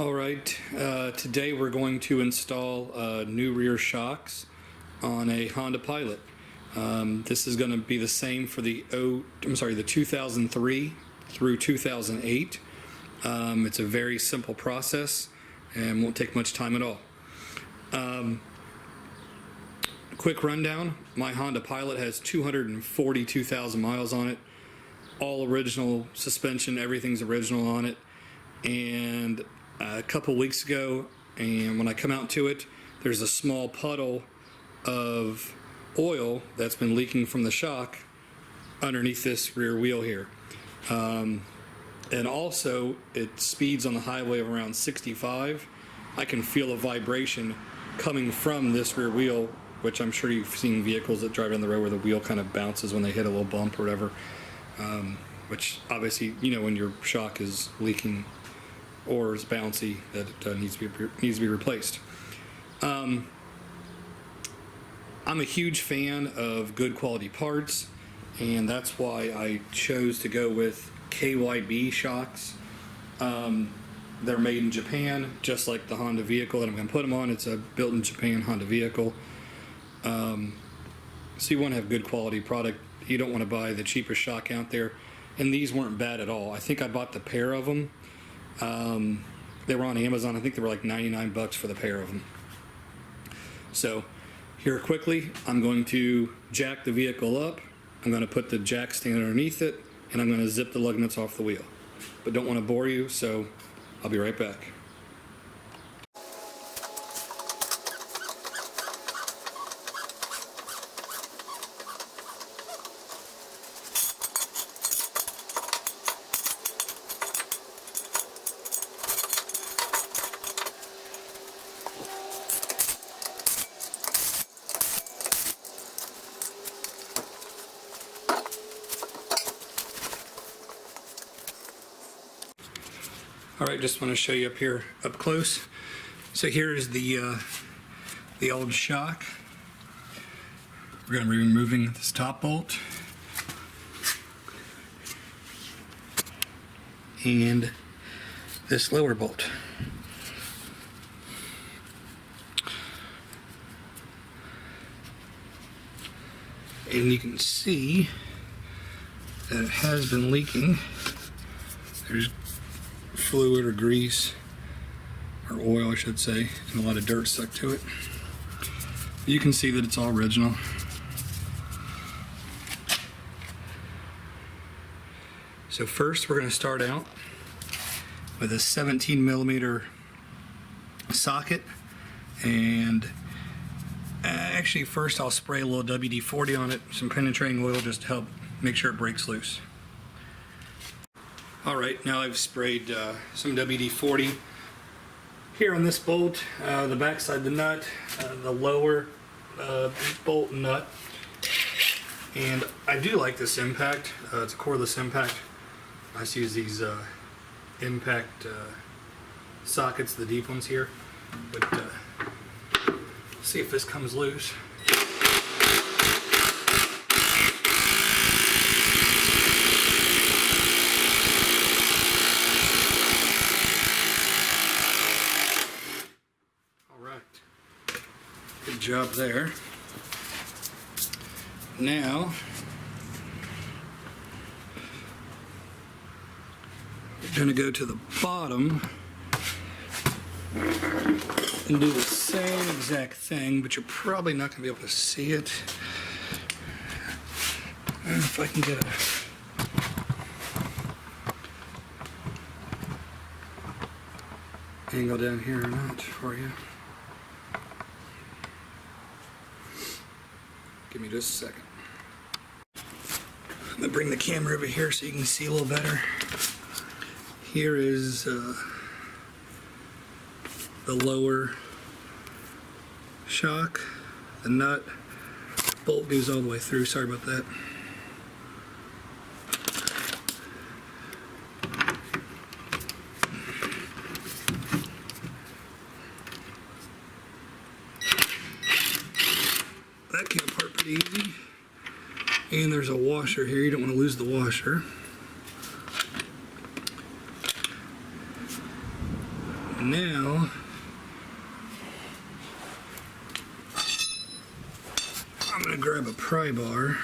All right, today we're going to install new rear shocks on a Honda Pilot. This is going to be the same for the 2003 through 2008. It's a very simple process and won't take much time at all. Quick rundown, my Honda Pilot has 242,000 miles on it, all original suspension, everything's original on it. And a couple weeks ago, and when I come out to it, there's a small puddle of oil that's been leaking from the shock underneath this rear wheel here. And also, it speeds on the highway of around 65. I can feel a vibration coming from this rear wheel, which I'm sure you've seen vehicles that drive down the road where the wheel kind of bounces when they hit a little bump or whatever. Which obviously, you know, when your shock is leaking or is bouncy, that it needs to be replaced. I'm a huge fan of good quality parts, and that's why I chose to go with KYB shocks. They're made in Japan, just like the Honda vehicle that I'm going to put them on. It's a built in Japan Honda vehicle. So you want to have good quality product. You don't want to buy the cheapest shock out there. And these weren't bad at all. I think I bought the pair of them. They were on Amazon. I think they were like 99 bucks for the pair of them. So here quickly, I'm going to jack the vehicle up. I'm going to put the jack stand underneath it, and I'm going to zip the lug nuts off the wheel. But don't want to bore you, so I'll be right back. All right, just want to show you up here up close. So here is the old shock. We're going to be removing this top bolt and this lower bolt. And you can see that it has been leaking. There's fluid or grease, or oil I should say, and a lot of dirt stuck to it. You can see that it's all original. So first we're going to start out with a 17 millimeter socket, and actually first I'll spray a little WD-40 on it, some penetrating oil just to help make sure it breaks loose. Alright, now I've sprayed some WD-40 here on this bolt, the back side of the nut, the lower bolt and nut. And I do like this impact. It's a cordless impact. I just use these impact sockets, the deep ones here. But see if this comes loose. Good job there. Now, we're going to go to the bottom and do the same exact thing, but you're probably not going to be able to see it. I don't know if I can get a angle down here or not for you. Give me just a second. I'm going to bring the camera over here so you can see a little better. Here is the lower shock, the nut, bolt goes all the way through, sorry about that. That came apart pretty easy. And there's a washer here, you don't want to lose the washer. Now, I'm going to grab a pry bar.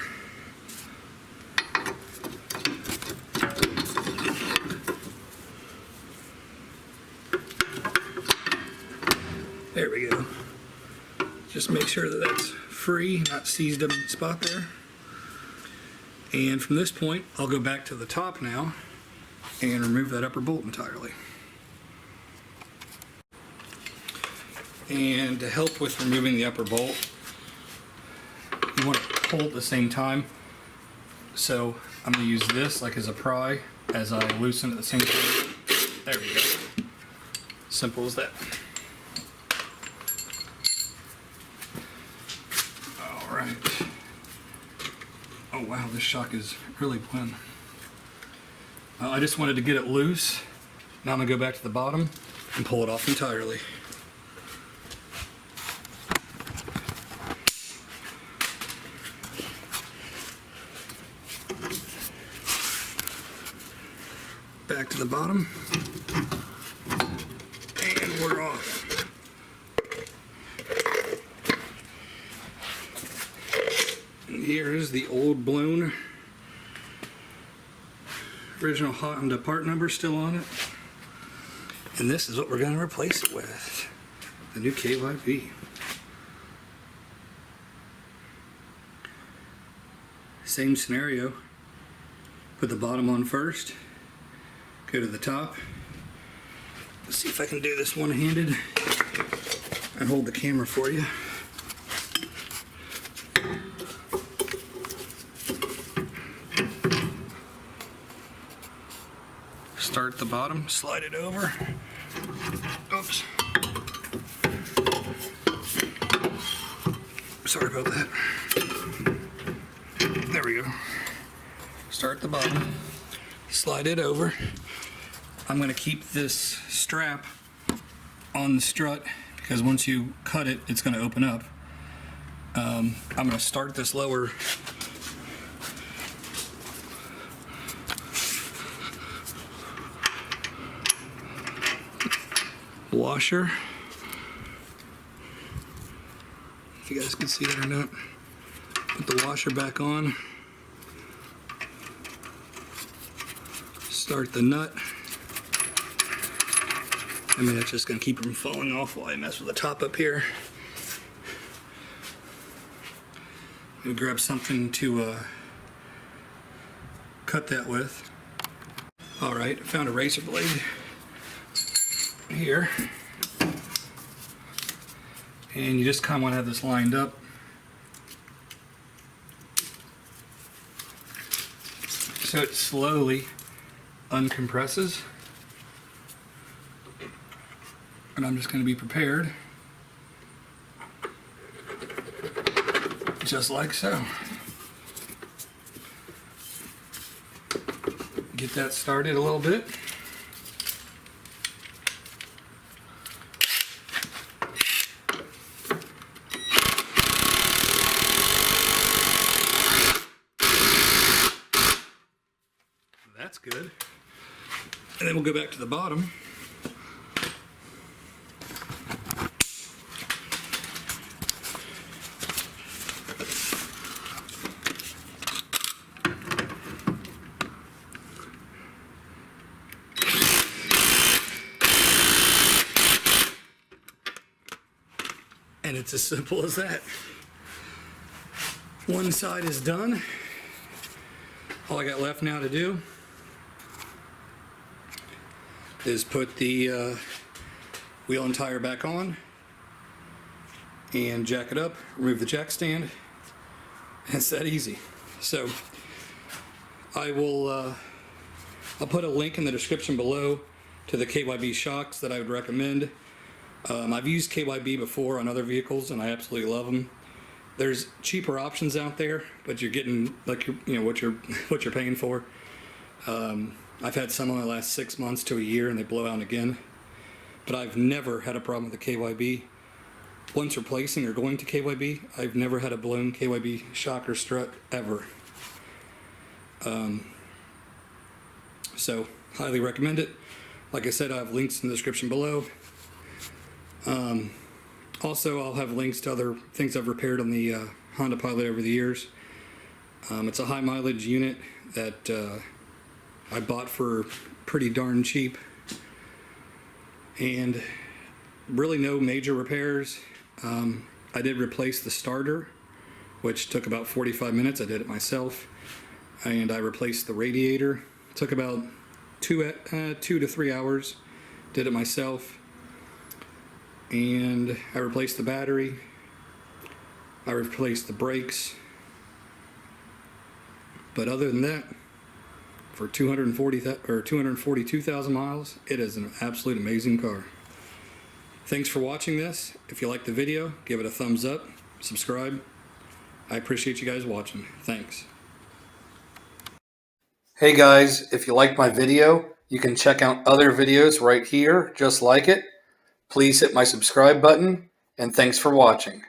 There we go. Just make sure that that's free, not seized up in the spot there. And from this point, I'll go back to the top now and remove that upper bolt entirely. And to help with removing the upper bolt, you want to pull at the same time. So I'm going to use this like as a pry as I loosen at the same time. There we go. Simple as that. All right. Oh wow, this shock is really blend. I just wanted to get it loose. Now I'm going to go back to the bottom and pull it off entirely. Back to the bottom, and we're off. And here is the old blown original Honda part number still on it. And this is what we're going to replace it with, the new KYB. Same scenario, put the bottom on first. Go to the top. Let's see if I can do this one-handed and hold the camera for you. Start at the bottom, slide it over. Oops. Sorry about that. There we go. Start at the bottom, slide it over. I'm going to keep this strap on the strut because once you cut it, it's going to open up. I'm going to start this lower washer. If you guys can see it or not. Put the washer back on. Start the nut. I mean, that's just going to keep them falling off while I mess with the top up here. I'm going to grab something to cut that with. Alright, I found a razor blade here. And you just kind of want to have this lined up. So it slowly uncompresses. And I'm just going to be prepared, just like so. Get that started a little bit. That's good. And then we'll go back to the bottom. And it's as simple as that. One side is done. All I got left now to do is put the wheel and tire back on and jack it up, remove the jack stand. It's that easy. So I'll put a link in the description below to the KYB shocks that I would recommend. I've used KYB before on other vehicles and I absolutely love them. There's cheaper options out there, but you're getting like what you're paying for. I've had some in the last 6 months to a year and they blow out again. But I've never had a problem with the KYB. Once replacing or going to KYB, I've never had a blown KYB shock or strut ever. So highly recommend it. Like I said, I have links in the description below. Also, I'll have links to other things I've repaired on the Honda Pilot over the years. It's a high mileage unit that I bought for pretty darn cheap, and really no major repairs. I did replace the starter, which took about 45 minutes. I did it myself. And I replaced the radiator. Took about 2 to 3 hours. Did it myself. And I replaced the battery. I replaced the brakes. But other than that, for 242,000 miles, it is an absolute amazing car. Thanks for watching this. If you liked the video, give it a thumbs up, subscribe. I appreciate you guys watching. Thanks. Hey guys, if you liked my video, you can check out other videos right here just like it. Please hit my subscribe button, and thanks for watching.